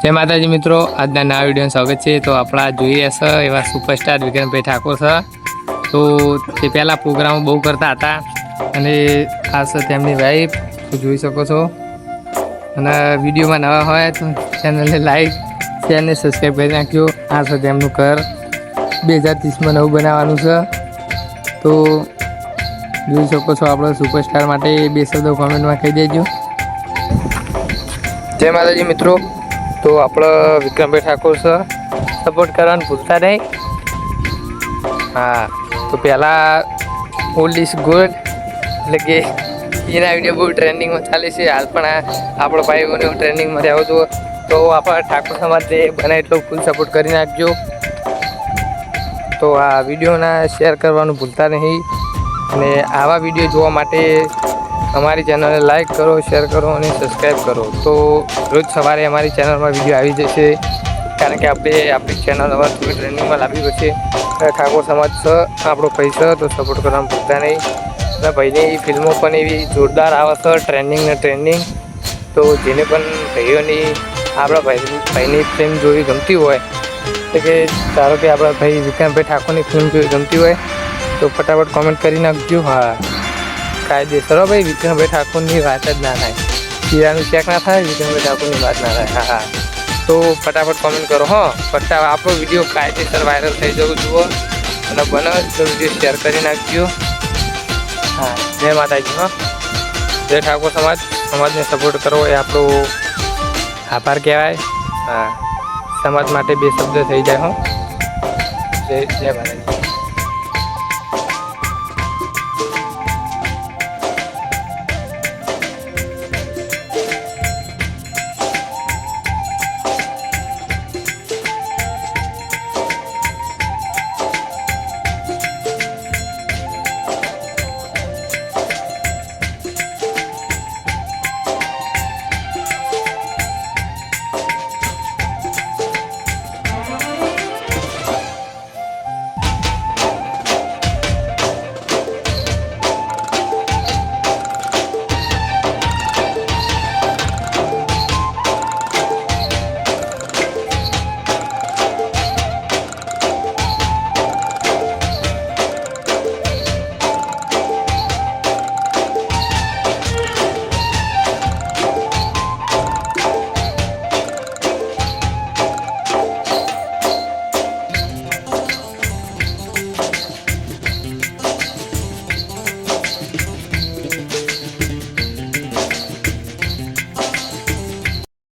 જય માતાજી મિત્રો, આજના નવા વિડીયોનું સ્વાગત છે। તો આપણા જોઈએ છે એવા સુપરસ્ટાર વિક્રમભાઈ ઠાકોર છે। તો તે પહેલાં પ્રોગ્રામો બહુ કરતા હતા અને આ છે તેમની વાઈફ, તો જોઈ શકો છો। અને વિડીયોમાં નવા હોય તો ચેનલને લાઈક શેર અને સબસ્ક્રાઈબ કરી નાખજો। આ છે તેમનું ઘર 2030માં નવું બનાવવાનું છે। તો જોઈ શકો છો। આપણે સુપરસ્ટાર માટે 2 શબ્દો કોમેન્ટમાં કહી દેજો। જય માતાજી મિત્રો। તો આપણે વિક્રમભાઈ ઠાકોર છે, સપોર્ટ કરવાનું ભૂલતા નહીં। હા, તો પહેલાં ઓલ્ડ ઇઝ ગુડ એટલે કે એના વિડીયો બહુ ટ્રેન્ડિંગમાં ચાલે છે હાલ, પણ આપણો ભાઈઓને ટ્રેન્ડિંગમાં રહેવો જો તો આપણા ઠાકોર સમાજે બને એટલો ફૂલ સપોર્ટ કરી નાખજો। તો આ વિડીયોના શેર કરવાનું ભૂલતા નહીં અને આવા વિડીયો જોવા માટે અમારી ચેનલને લાઈક કરો, શેર કરો અને સબસ્ક્રાઈબ કરો। તો રોજ સવારે અમારી ચેનલમાં વિડીયો આવી જશે, કારણ કે આપણી ચેનલ હવે થોડી ટ્રેન્ડિંગમાં લાવવી પડશે। ઠાકોર સમાજ છે, આપણો ભાઈ છે, તો સપોર્ટ કરવાનું ભૂલતા નહીં। અને ભાઈની ફિલ્મો પણ એવી જોરદાર આવે છે, ટ્રેન્ડિંગ। તો જેને પણ ભાઈઓની આપણા ભાઈની ફિલ્મ જોવી ગમતી હોય, એટલે કે ધારો કે આપણા ભાઈ વિક્રમભાઈ ઠાકોરની ફિલ્મ જોવી ગમતી હોય તો ફટાફટ કોમેન્ટ કરી નાખજો। હા, કાયદેસર હો ભાઈ, વિક્રમભાઈ ઠાકોરની વાત જ ના થાય, હીરાનું ચેક ના થાય, વિક્રમભાઈ ઠાકોરની વાત ના થાય। હા, તો ફટાફટ કોમેન્ટ કરો હો। આપણો વિડીયો કાયદેસર વાયરલ થઈ જવું જુઓ અને બને તો વિડીયો શેર કરી નાખજો। હા, જય માતાજી હો। જય ઠાકોર સમાજને સપોર્ટ કરવો એ આપણો આભાર કહેવાય। હા, સમાજ માટે 2 શબ્દ થઈ જાય હો। જય માતાજી।